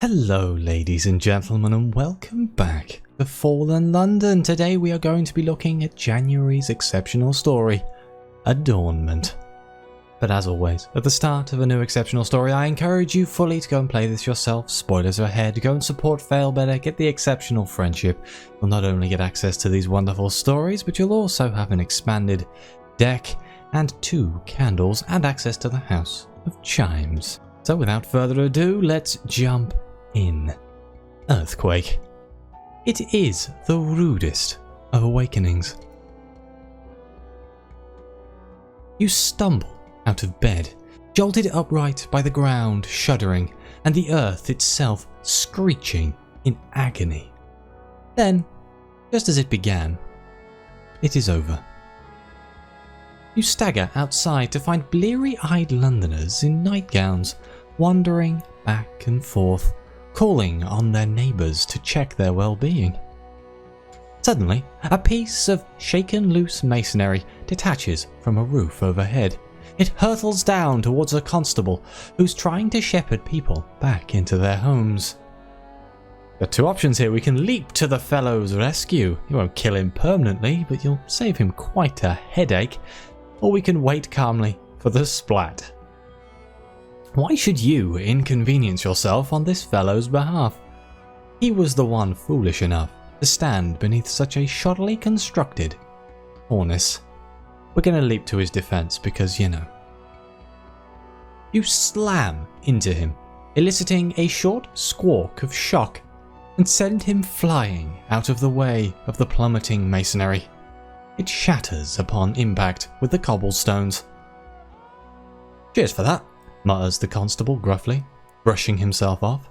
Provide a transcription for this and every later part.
Hello ladies and gentlemen, and welcome back to Fallen London. Today we are going to be looking at January's exceptional story, Adornment. But as always, at the start of a new exceptional story, I encourage you fully to go and play this yourself. Spoilers are ahead. Go and support Failbetter, get the exceptional friendship. You'll not only get access to these wonderful stories, but you'll also have an expanded deck and 2 candles and access to the House of Chimes. So without further ado, let's jump in. Earthquake. It is the rudest of awakenings. You stumble out of bed, jolted upright by the ground shuddering and the earth itself screeching in agony. Then, just as it began, it is over. You stagger outside to find bleary-eyed Londoners in nightgowns wandering back and forth, calling on their neighbours to check their well-being. Suddenly, a piece of shaken loose masonry detaches from a roof overhead. It hurtles down towards a constable who's trying to shepherd people back into their homes. Got 2 options here. We can leap to the fellow's rescue. You won't kill him permanently, but you'll save him quite a headache. Or we can wait calmly for the splat. Why should you inconvenience yourself on this fellow's behalf? He was the one foolish enough to stand beneath such a shoddily constructed cornice. We're going to leap to his defense because, you know. You slam into him, eliciting a short squawk of shock, and send him flying out of the way of the plummeting masonry. It shatters upon impact with the cobblestones. "Cheers for that," mutters the constable gruffly, brushing himself off.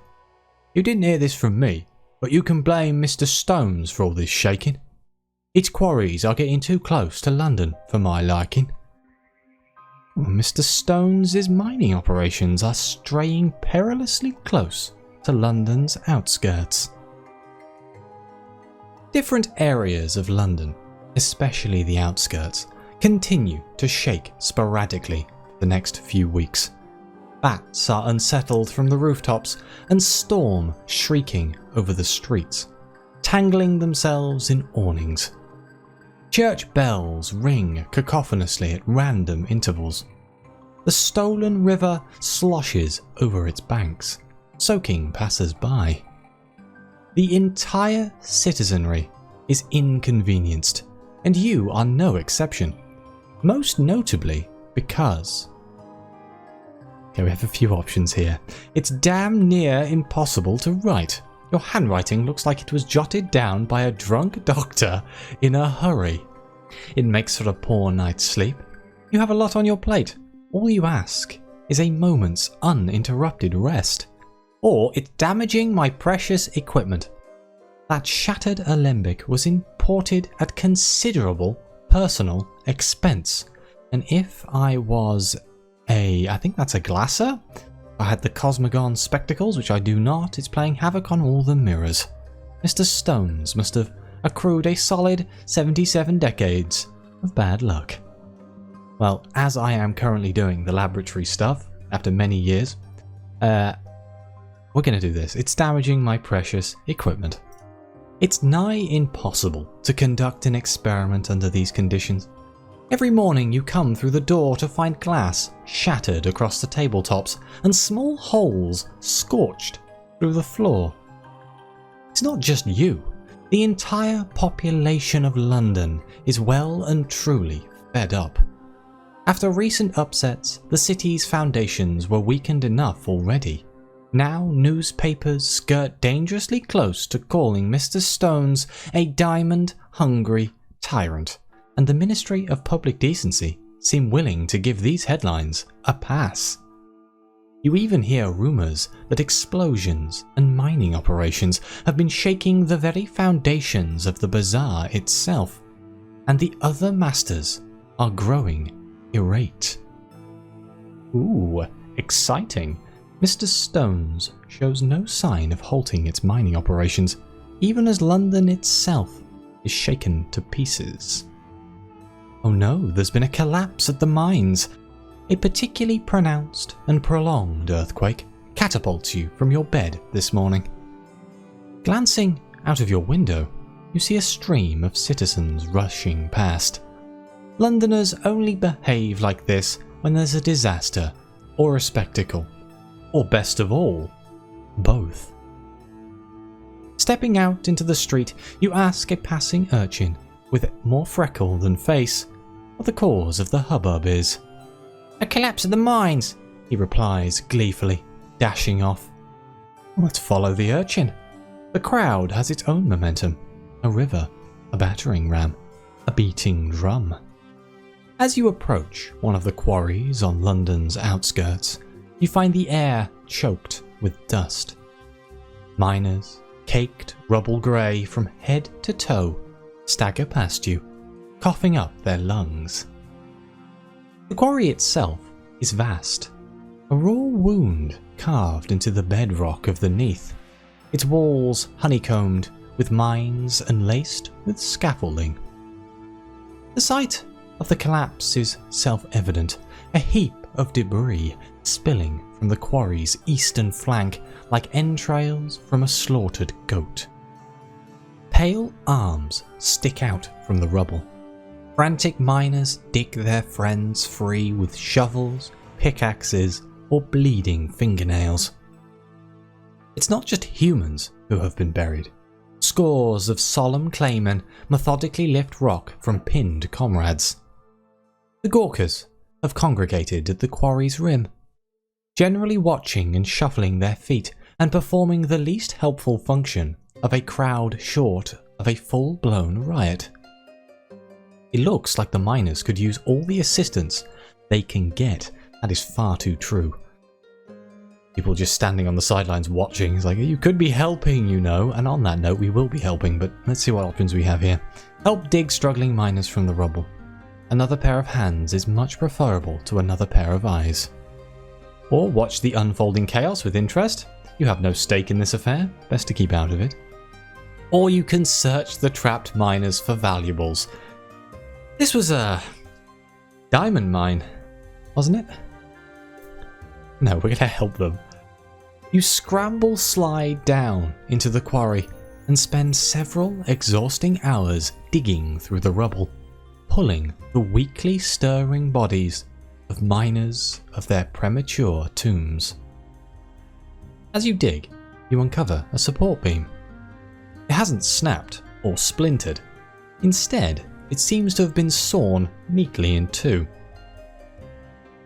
"You didn't hear this from me, but you can blame Mr. Stones for all this shaking. Its quarries are getting too close to London for my liking." Mr. Stones' mining operations are straying perilously close to London's outskirts. Different areas of London, especially the outskirts, continue to shake sporadically the next few weeks. Bats are unsettled from the rooftops and storm shrieking over the streets, tangling themselves in awnings. Church bells ring cacophonously at random intervals. The stolen river sloshes over its banks, soaking passers-by. The entire citizenry is inconvenienced, and you are no exception, most notably because... Okay, we have a few options here. It's damn near impossible to write. Your handwriting looks like it was jotted down by a drunk doctor in a hurry. It makes for a poor night's sleep. You have a lot on your plate. All you ask is a moment's uninterrupted rest. Or it's damaging my precious equipment. That shattered alembic was imported at considerable personal expense. And if I was I think that's a glasser? I had the Cosmogon spectacles, which I do not. It's playing havoc on all the mirrors. Mr. Stones must have accrued a solid 77 decades of bad luck. Well, as I am currently doing the laboratory stuff, after many years, we're going to do this. It's damaging my precious equipment. It's nigh impossible to conduct an experiment under these conditions. Every morning you come through the door to find glass shattered across the tabletops and small holes scorched through the floor. It's not just you. The entire population of London is well and truly fed up. After recent upsets, the city's foundations were weakened enough already. Now newspapers skirt dangerously close to calling Mr. Stones a diamond-hungry tyrant, and the Ministry of Public Decency seem willing to give these headlines a pass. You even hear rumours that explosions and mining operations have been shaking the very foundations of the bazaar itself, and the other masters are growing irate. Ooh, exciting. Mr. Stones shows no sign of halting its mining operations, even as London itself is shaken to pieces. Oh no, there's been a collapse at the mines. A particularly pronounced and prolonged earthquake, catapults you from your bed this morning. Glancing out of your window, you see a stream of citizens rushing past. Londoners only behave like this when there's a disaster or a spectacle, or best of all, both. Stepping out into the street, you ask a passing urchin with more freckle than face what the cause of the hubbub is. "A collapse of the mines," he replies gleefully, dashing off. Let's follow the urchin. The crowd has its own momentum. A river, a battering ram, a beating drum. As you approach one of the quarries on London's outskirts, you find the air choked with dust. Miners, caked rubble grey from head to toe, stagger past you, coughing up their lungs. The quarry itself is vast, a raw wound carved into the bedrock of the Neath, its walls honeycombed with mines and laced with scaffolding. The site of the collapse is self-evident, a heap of debris spilling from the quarry's eastern flank like entrails from a slaughtered goat. Pale arms stick out from the rubble. Frantic miners dig their friends free with shovels, pickaxes, or bleeding fingernails. It's not just humans who have been buried. Scores of solemn claymen methodically lift rock from pinned comrades. The Gawkers have congregated at the quarry's rim, generally watching and shuffling their feet and performing the least helpful function of a crowd short of a full-blown riot. It looks like the miners could use all the assistance they can get. That is far too true. People just standing on the sidelines watching. It's like, you could be helping, you know. And on that note, we will be helping, but let's see what options we have here. Help dig struggling miners from the rubble. Another pair of hands is much preferable to another pair of eyes. Or watch the unfolding chaos with interest. You have no stake in this affair. Best to keep out of it. Or you can search the trapped miners for valuables. This was a diamond mine, wasn't it? No, we're going to help them. You scramble slide down into the quarry and spend several exhausting hours digging through the rubble, pulling the weakly stirring bodies of miners of their premature tombs. As you dig, you uncover a support beam. It hasn't snapped or splintered. Instead, it seems to have been sawn neatly in two.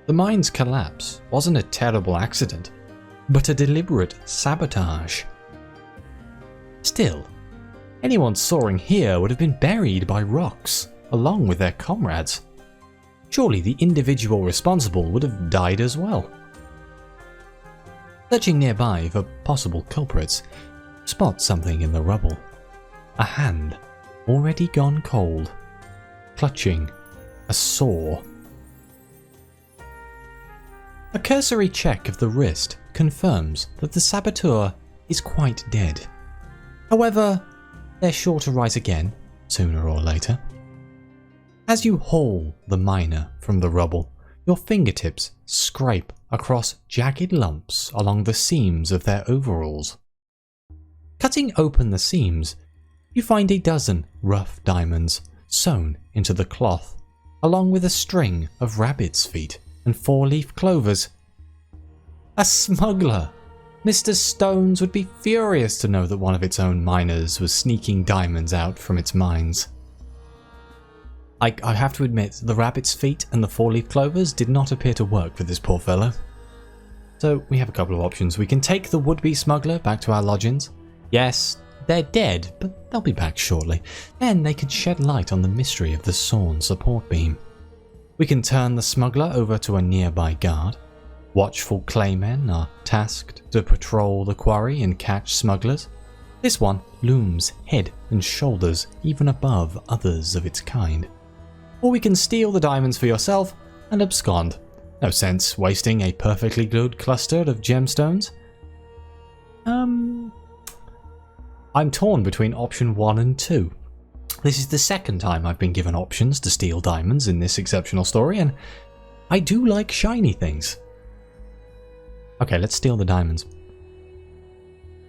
The mine's collapse wasn't a terrible accident, but a deliberate sabotage. Still, anyone soaring here would have been buried by rocks, along with their comrades. Surely the individual responsible would have died as well. Searching nearby for possible culprits, spot something in the rubble. A hand, already gone cold, clutching a saw. A cursory check of the wrist confirms that the saboteur is quite dead. However, they're sure to rise again, sooner or later. As you haul the miner from the rubble, your fingertips scrape across jagged lumps along the seams of their overalls. Cutting open the seams, you find a dozen rough diamonds sewn into the cloth, along with a string of rabbit's feet and four-leaf clovers. A smuggler! Mr. Stones would be furious to know that one of its own miners was sneaking diamonds out from its mines. I have to admit, the rabbit's feet and the four-leaf clovers did not appear to work for this poor fellow. So we have a couple of options. We can take the would-be smuggler back to our lodgings. Yes, they're dead, but they'll be back shortly. Then they can shed light on the mystery of the sawn support beam. We can turn the smuggler over to a nearby guard. Watchful claymen are tasked to patrol the quarry and catch smugglers. This one looms head and shoulders even above others of its kind. Or we can steal the diamonds for yourself and abscond. No sense wasting a perfectly good cluster of gemstones. I'm torn between option 1 and 2. This is the second time I've been given options to steal diamonds in this exceptional story, and I do like shiny things. Okay, let's steal the diamonds.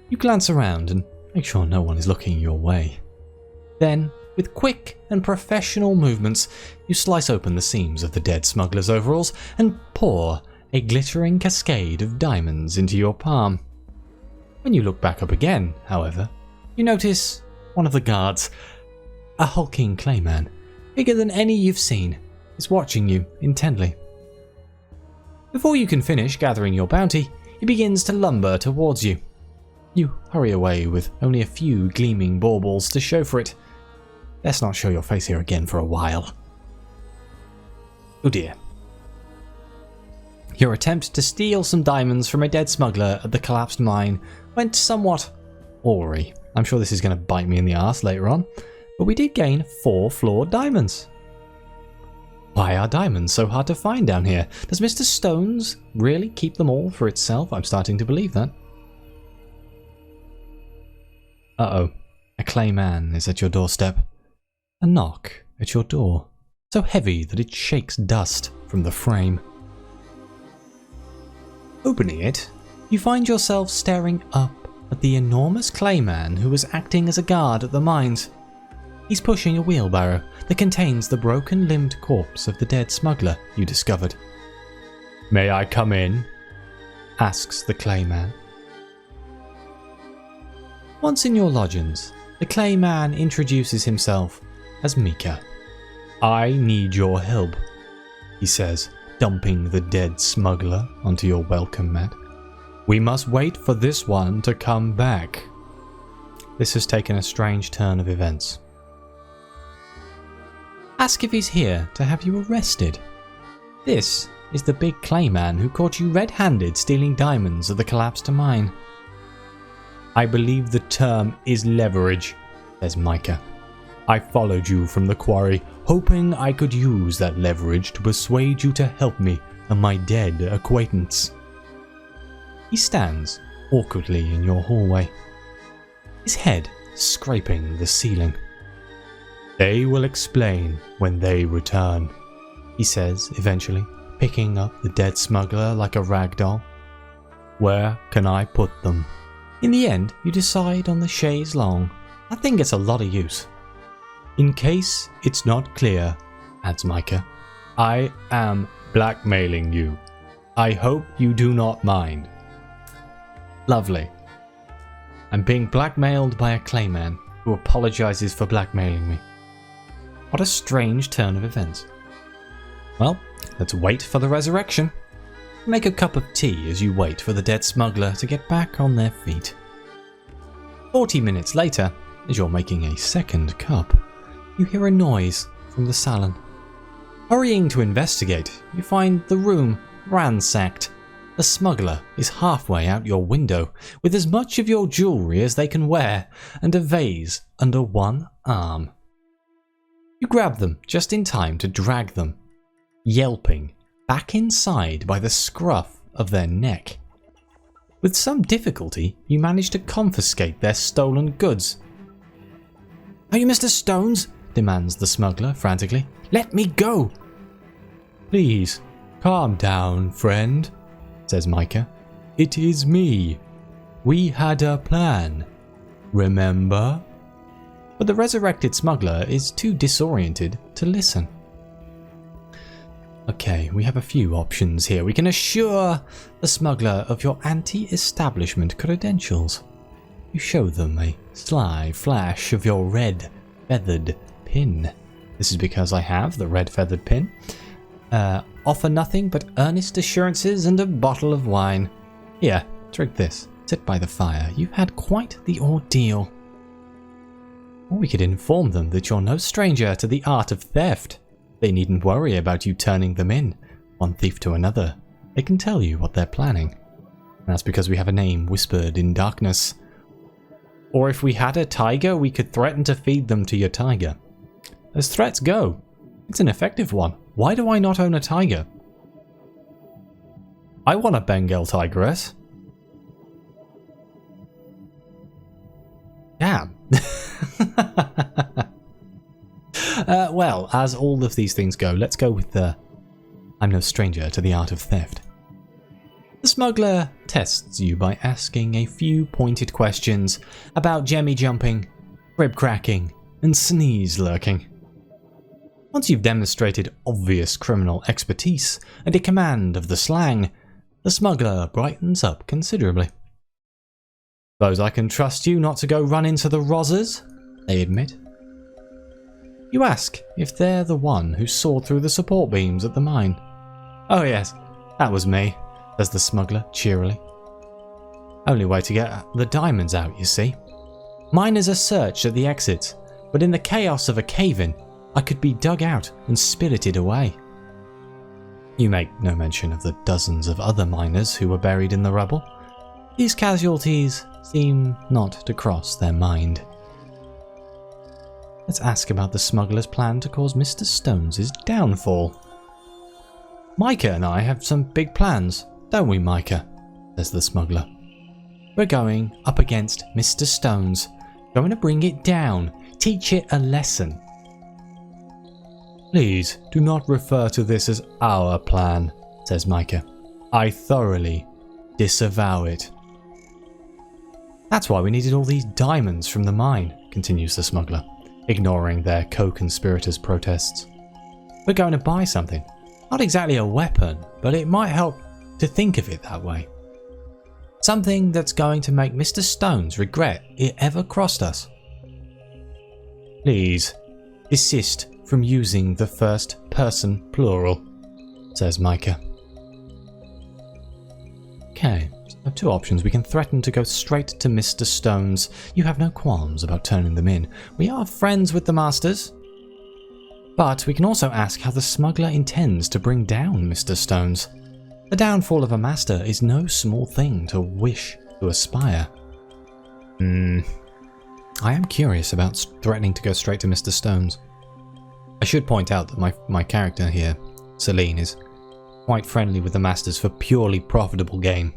You glance around and make sure no one is looking your way. Then, with quick and professional movements, you slice open the seams of the dead smuggler's overalls and pour a glittering cascade of diamonds into your palm. When you look back up again, however, you notice one of the guards, a hulking clayman, bigger than any you've seen, is watching you intently. Before you can finish gathering your bounty, he begins to lumber towards you. You hurry away with only a few gleaming baubles to show for it. Let's not show your face here again for a while. Oh dear. Your attempt to steal some diamonds from a dead smuggler at the collapsed mine went somewhat awry. I'm sure this is going to bite me in the arse later on, but we did gain 4 flawed diamonds. Why are diamonds so hard to find down here? Does Mr. Stones really keep them all for itself? I'm starting to believe that. Uh-oh. A clay man is at your doorstep. A knock at your door, so heavy that it shakes dust from the frame. Opening it, you find yourself staring up at the enormous clayman who was acting as a guard at the mines. He's pushing a wheelbarrow that contains the broken-limbed corpse of the dead smuggler you discovered. "May I come in?" asks the clayman. Once in your lodgings, the clayman introduces himself as Mika. "I need your help," he says, dumping the dead smuggler onto your welcome mat. "We must wait for this one to come back." This has taken a strange turn of events. Ask if he's here to have you arrested. This is the big clayman who caught you red-handed stealing diamonds at the collapsed mine. "I believe the term is leverage," says Micah. "I followed you from the quarry, hoping I could use that leverage to persuade you to help me and my dead acquaintance." He stands awkwardly in your hallway, his head scraping the ceiling. "They will explain when they return," he says eventually, picking up the dead smuggler like a rag doll. "Where can I put them?" In the end, you decide on the chaise longue. That thing gets a lot of use. "In case it's not clear," adds Micah, "I am blackmailing you. I hope you do not mind." Lovely. I'm being blackmailed by a clayman who apologizes for blackmailing me. What a strange turn of events. Well, let's wait for the resurrection. Make a cup of tea as you wait for the dead smuggler to get back on their feet. 40 minutes later, as you're making a second cup, you hear a noise from the salon. Hurrying to investigate, you find the room ransacked. The smuggler is halfway out your window, with as much of your jewellery as they can wear, and a vase under one arm. You grab them just in time to drag them, yelping, back inside by the scruff of their neck. With some difficulty, you manage to confiscate their stolen goods. "Are you Mr. Stones?" demands the smuggler frantically. "Let me go!" "Please, calm down, friend," says Micah. "It is me. We had a plan. Remember?" But the resurrected smuggler is too disoriented to listen. Okay, we have a few options here. We can assure the smuggler of your anti-establishment credentials. You show them a sly flash of your red feathered pin. This is because I have the red feathered pin. Offer nothing but earnest assurances and a bottle of wine. Here, drink this. Sit by the fire. You've had quite the ordeal. Or we could inform them that you're no stranger to the art of theft. They needn't worry about you turning them in, one thief to another. They can tell you what they're planning. And that's because we have a name whispered in darkness. Or if we had a tiger, we could threaten to feed them to your tiger. As threats go, it's an effective one. Why do I not own a tiger? I want a Bengal tigress. Damn. Well, as all of these things go, let's go with the I'm no stranger to the art of theft. The smuggler tests you by asking a few pointed questions about jemmy jumping, rib cracking, and sneeze lurking. Once you've demonstrated obvious criminal expertise and a command of the slang, the smuggler brightens up considerably. "Suppose I can trust you not to go run into the rozzers?" they admit. You ask if they're the one who sawed through the support beams at the mine. "Oh yes, that was me," says the smuggler cheerily. "Only way to get the diamonds out, you see. Miners are searched at the exits, but in the chaos of a cave-in, I could be dug out and spirited away." You make no mention of the dozens of other miners who were buried in the rubble. These casualties seem not to cross their mind. Let's ask about the smuggler's plan to cause Mr. Stones' downfall. "Micah and I have some big plans, don't we, Micah?" says the smuggler. "We're going up against Mr. Stones, going to bring it down, teach it a lesson." "Please do not refer to this as our plan," says Micah. "I thoroughly disavow it." "That's why we needed all these diamonds from the mine," continues the smuggler, ignoring their co-conspirators' protests. "We're going to buy something. Not exactly a weapon, but it might help to think of it that way. Something that's going to make Mr. Stones regret it ever crossed us." "Please, desist from using the first person plural," says Micah. Okay, so we have two options. We can threaten to go straight to Mr. Stones. You have no qualms about turning them in. We are friends with the masters. But we can also ask how the smuggler intends to bring down Mr. Stones. The downfall of a master is no small thing to wish to aspire. I am curious about threatening to go straight to Mr. Stones. I should point out that my character here, Celine, is quite friendly with the masters for purely profitable gain.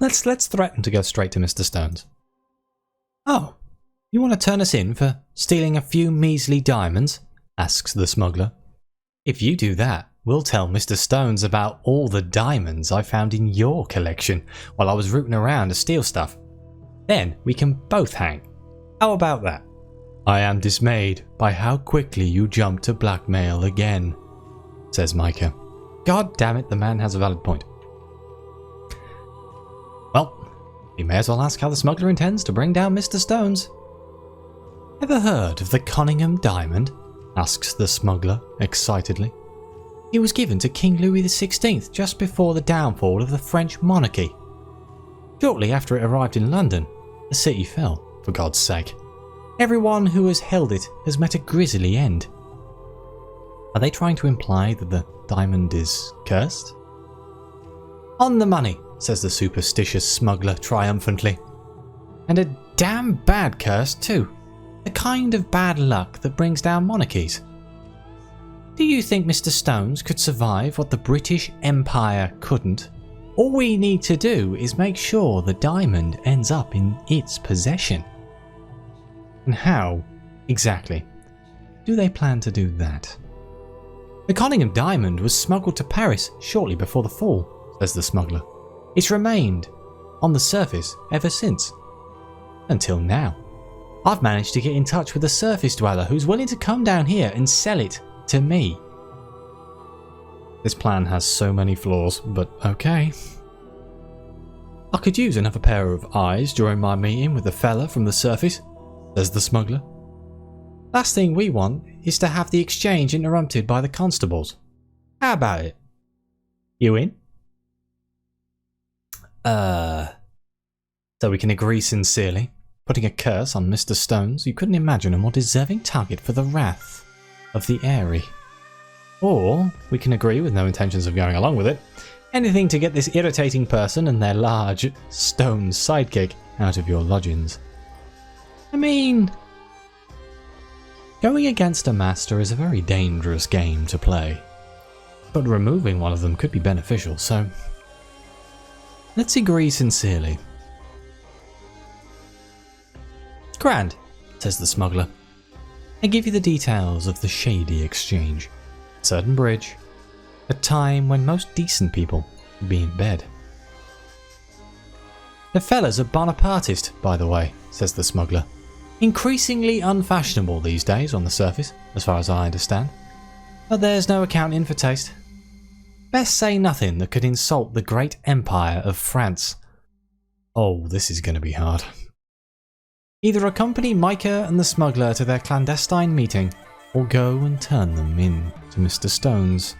Let's threaten to go straight to Mr. Stones. "Oh, you want to turn us in for stealing a few measly diamonds?" asks the smuggler. "If you do that, we'll tell Mr. Stones about all the diamonds I found in your collection while I was rooting around to steal stuff. Then we can both hang. How about that?" "I am dismayed by how quickly you jump to blackmail again," says Micah. God damn it, the man has a valid point. Well, we may as well ask how the smuggler intends to bring down Mr. Stones. "Ever heard of the Conningham diamond?" asks the smuggler excitedly. "It was given to King Louis XVI just before the downfall of the French monarchy. Shortly after it arrived in London, the city fell, for God's sake. Everyone who has held it has met a grisly end." Are they trying to imply that the diamond is cursed? "On the money," says the superstitious smuggler triumphantly. "And a damn bad curse too. The kind of bad luck that brings down monarchies. Do you think Mr. Stones could survive what the British Empire couldn't? All we need to do is make sure the diamond ends up in its possession." And how, exactly, do they plan to do that? "The Conningham diamond was smuggled to Paris shortly before the fall," says the smuggler. "It's remained on the surface ever since. Until now. I've managed to get in touch with a surface dweller who's willing to come down here and sell it to me." This plan has so many flaws, but okay. "I could use another pair of eyes during my meeting with the fella from the surface," says the smuggler. "Last thing we want is to have the exchange interrupted by the constables. How about it? You in?" So we can agree sincerely, putting a curse on Mr. Stones. You couldn't imagine a more deserving target for the wrath of the Airy. Or we can agree with no intentions of going along with it. Anything to get this irritating person and their large stone sidekick out of your lodgings. I mean, going against a master is a very dangerous game to play, but removing one of them could be beneficial, so let's agree sincerely. "Grand," says the smuggler. "I give you the details of the shady exchange. Certain bridge, a time when most decent people would be in bed. "The fella's a Bonapartist, by the way," says the smuggler. "Increasingly unfashionable these days on the surface, as far as I understand. But there's no accounting for taste. Best say nothing that could insult the great empire of France." Oh, this is going to be hard. "Either accompany Micah and the smuggler to their clandestine meeting, or go and turn them in to Mr. Stone's."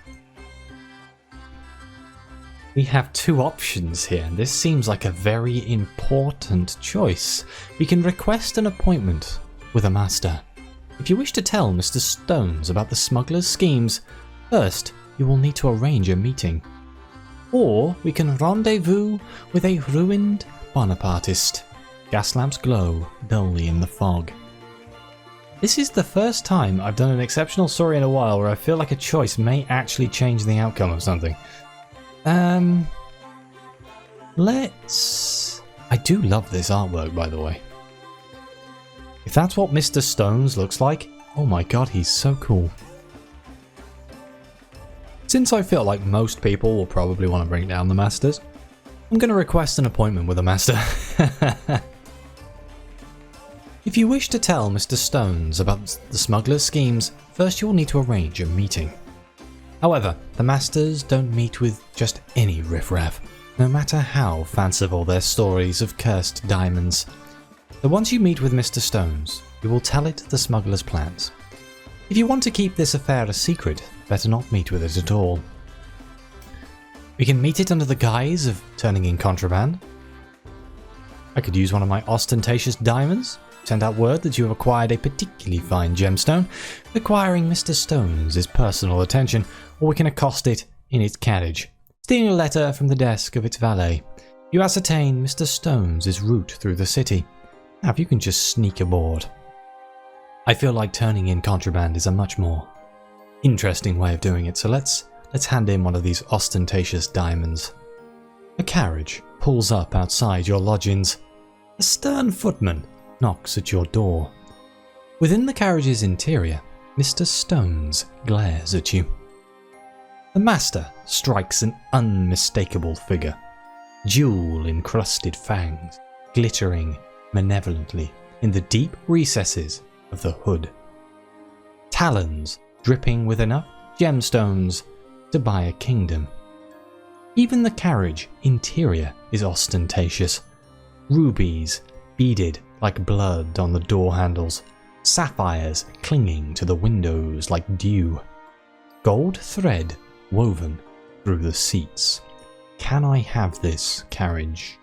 We have two options here, and this seems like a very important choice. We can request an appointment with a master. If you wish to tell Mr. Stones about the smuggler's schemes, first you will need to arrange a meeting. Or we can rendezvous with a ruined Bonapartist. Gas lamps glow dully in the fog. This is the first time I've done an exceptional story in a while where I feel like a choice may actually change the outcome of something. I do love this artwork, by the way. If that's what Mr. Stones looks like, oh my god, he's so cool. Since I feel like most people will probably want to bring down the masters, I'm going to request an appointment with a master. If you wish to tell Mr. Stones about the smuggler's schemes, first you will need to arrange a meeting. However, the masters don't meet with just any riffraff, no matter how fanciful their stories of cursed diamonds. So once you meet with Mr. Stones, you will tell it the smuggler's plans. If you want to keep this affair a secret, better not meet with it at all. We can meet it under the guise of turning in contraband. I could use one of my ostentatious diamonds, send out word that you have acquired a particularly fine gemstone, requiring Mr. Stones' personal attention, or we can accost it in its carriage, stealing a letter from the desk of its valet. You ascertain Mr. Stones' route through the city. Now if you can just sneak aboard. I feel like turning in contraband is a much more interesting way of doing it, so let's hand in one of these ostentatious diamonds. A carriage pulls up outside your lodgings. A stern footman knocks at your door. Within the carriage's interior, Mr. Stones glares at you. The master strikes an unmistakable figure, jewel-encrusted fangs glittering malevolently in the deep recesses of the hood. Talons dripping with enough gemstones to buy a kingdom. Even the carriage interior is ostentatious. Rubies beaded like blood on the door handles, sapphires clinging to the windows like dew, gold thread woven through the seats. Can I have this carriage?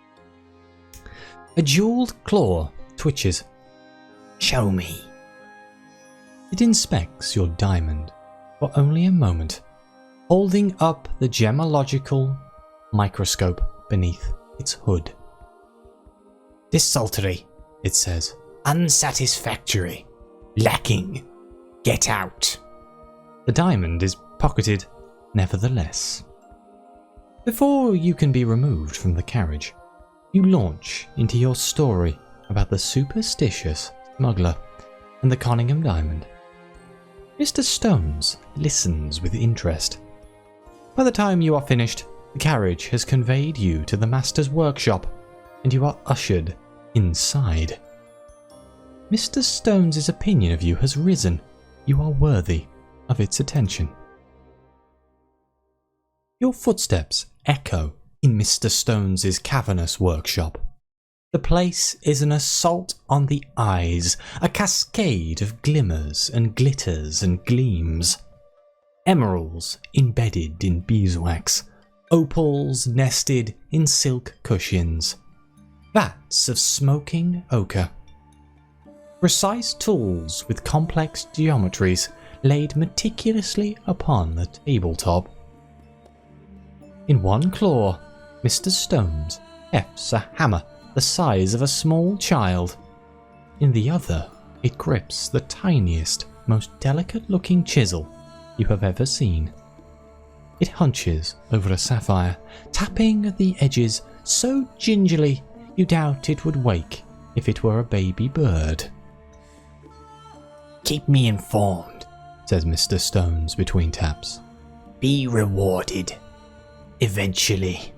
A jeweled claw twitches. Show me. It inspects your diamond for only a moment, holding up the gemological microscope beneath its hood. Desultory, it says. Unsatisfactory. Lacking. Get out. The diamond is pocketed, nevertheless. Before you can be removed from the carriage, you launch into your story about the superstitious smuggler and the Conningham diamond. Mr. Stones listens with interest. By the time you are finished, the carriage has conveyed you to the master's workshop, and you are ushered inside. Mr. Stones' opinion of you has risen. You are worthy of its attention. Your footsteps echo in Mr. Stones' cavernous workshop. The place is an assault on the eyes, a cascade of glimmers and glitters and gleams. Emeralds embedded in beeswax, opals nested in silk cushions, vats of smoking ochre. Precise tools with complex geometries laid meticulously upon the tabletop. In one claw, Mr. Stones hefts a hammer the size of a small child. In the other, it grips the tiniest, most delicate-looking chisel you have ever seen. It hunches over a sapphire, tapping at the edges so gingerly you doubt it would wake if it were a baby bird. Keep me informed, says Mr. Stones between taps. be rewarded. Eventually.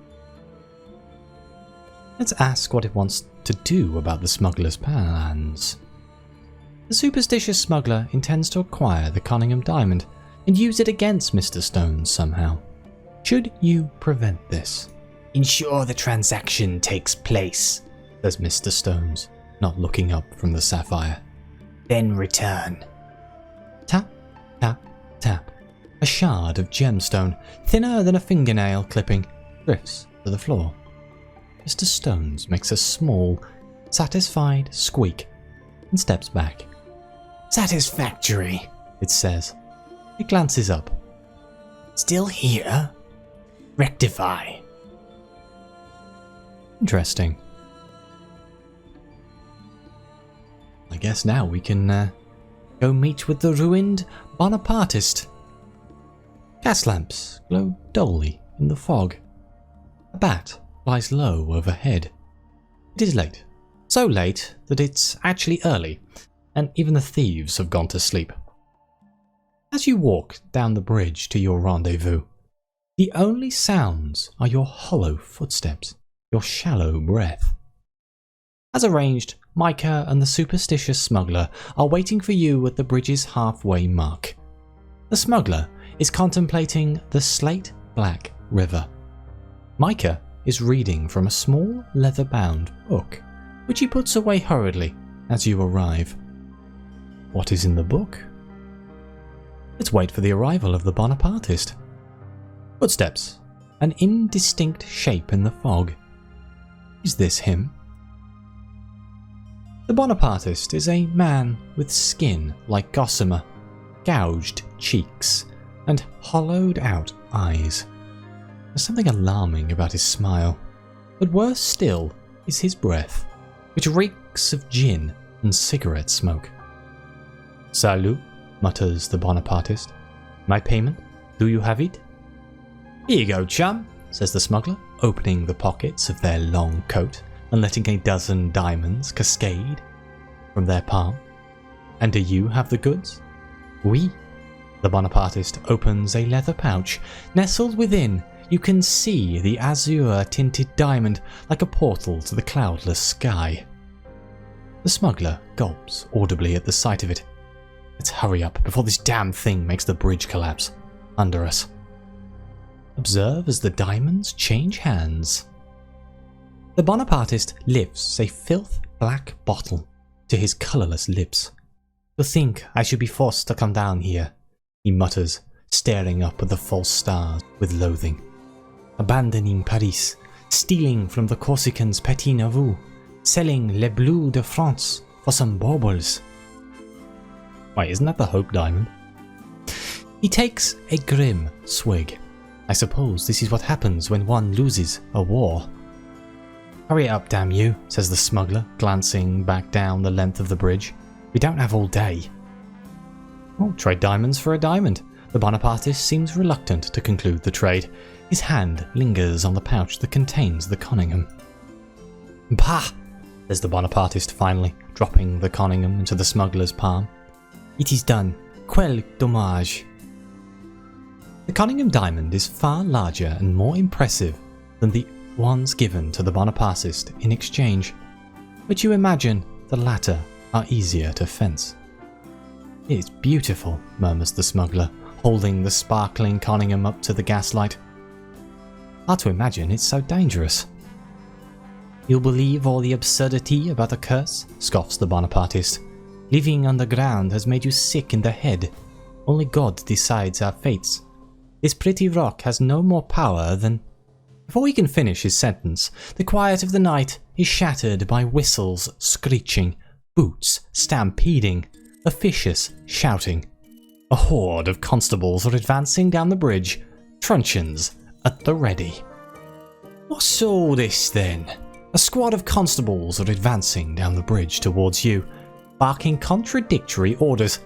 Let's ask what it wants to do about the smuggler's plans. The superstitious smuggler intends to acquire the Conningham diamond and use it against Mr. Stones somehow. Should you prevent this? Ensure the transaction takes place, says Mr. Stones, not looking up from the sapphire. Then return. Tap, tap, tap. A shard of gemstone, thinner than a fingernail clipping, drifts to the floor. Mr. Stones makes a small, satisfied squeak and steps back. Satisfactory, it says. It glances up. Still here? Rectify. Interesting. I guess now we can go meet with the ruined Bonapartist. Gas lamps glow dully in the fog. A bat flies low overhead. It is late. So late that it's actually early, and even the thieves have gone to sleep. As you walk down the bridge to your rendezvous, the only sounds are your hollow footsteps, your shallow breath. As arranged, Micah and the superstitious smuggler are waiting for you at the bridge's halfway mark. The smuggler is contemplating the slate-black river. Micah is reading from a small leather-bound book, which he puts away hurriedly as you arrive. What is in the book? Let's wait for the arrival of the Bonapartist. Footsteps, an indistinct shape in the fog. Is this him? The Bonapartist is a man with skin like gossamer, gouged cheeks, and hollowed-out eyes. There's something alarming about his smile, but worse still is his breath, which reeks of gin and cigarette smoke. "Salut," mutters the Bonapartist. "My payment? Do you have it?" "Here you go, chum," says the smuggler, opening the pockets of their long coat and letting a dozen diamonds cascade from their palm. "And do you have the goods?" "Oui." The Bonapartist opens a leather pouch. Nestled within, you can see the azure-tinted diamond like a portal to the cloudless sky. The smuggler gulps audibly at the sight of it. Let's hurry up before this damn thing makes the bridge collapse under us. Observe as the diamonds change hands. The Bonapartist lifts a filth-black bottle to his colourless lips. "To think I should be forced to come down here," he mutters, staring up at the false stars with loathing. "Abandoning Paris, stealing from the Corsicans' Petit Nauvoo, selling Le Bleu de France for some baubles." Wait, isn't that the Hope Diamond? He takes a grim swig. I suppose this is what happens when one loses a war. "Hurry it up, damn you," says the smuggler, glancing back down the length of the bridge. "We don't have all day." "Well, trade diamonds for a diamond." The Bonapartist seems reluctant to conclude the trade. His hand lingers on the pouch that contains the Conningham. "Bah!" says the Bonapartist finally, dropping the Conningham into the smuggler's palm. "It is done. Quel dommage." The Conningham diamond is far larger and more impressive than the ones given to the Bonapartist in exchange, but you imagine the latter are easier to fence. "It's beautiful," murmurs the smuggler, holding the sparkling Conningham up to the gaslight. "Hard to imagine it's so dangerous." "You'll believe all the absurdity about the curse?" scoffs the Bonapartist. "Living underground has made you sick in the head. Only God decides our fates. This pretty rock has no more power than—" Before he can finish his sentence, the quiet of the night is shattered by whistles screeching, boots stampeding, officious shouting. A horde of constables are advancing down the bridge, truncheons at the ready. "What's all this then?" A squad of constables are advancing down the bridge towards you, barking contradictory orders.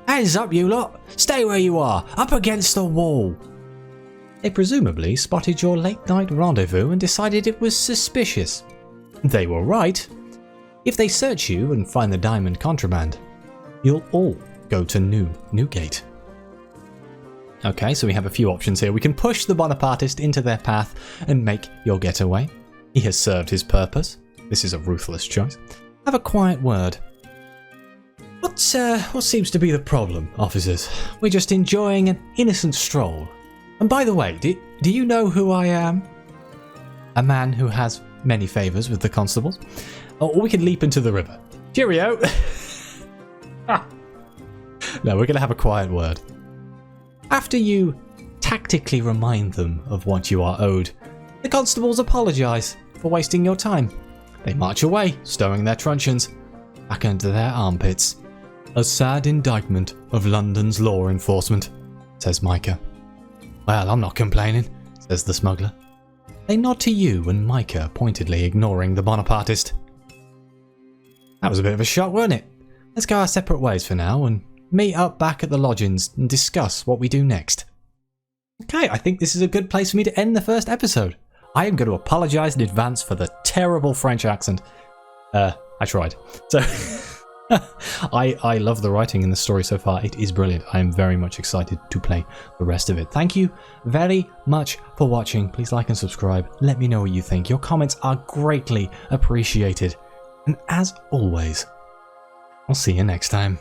"Hands up, you lot! Stay where you are! Up against the wall!" They presumably spotted your late-night rendezvous and decided it was suspicious. They were right. If they search you and find the diamond contraband, you'll all go to Newgate. Okay, so we have a few options here. We can push the Bonapartist into their path and make your getaway. He has served his purpose. This is a ruthless choice. Have a quiet word. What seems to be the problem, officers? We're just enjoying an innocent stroll. And by the way, do you know who I am? A man who has many favours with the constables. Or we can leap into the river. Cheerio! No, we're going to have a quiet word. After you tactically remind them of what you are owed, the constables apologise for wasting your time. They march away, stowing their truncheons back under their armpits. A sad indictment of London's law enforcement, says Micah. Well, I'm not complaining, says the smuggler. They nod to you and Micah pointedly ignoring the Bonapartist. That was a bit of a shock, wasn't it? Let's go our separate ways for now and meet up back at the lodgings and discuss what we do next. Okay, I think this is a good place for me to end the first episode. I am going to apologise in advance for the terrible French accent. I tried. So, I love the writing in the story so far. It is brilliant. I am very much excited to play the rest of it. Thank you very much for watching. Please like and subscribe. Let me know what you think. Your comments are greatly appreciated. And as always, I'll see you next time.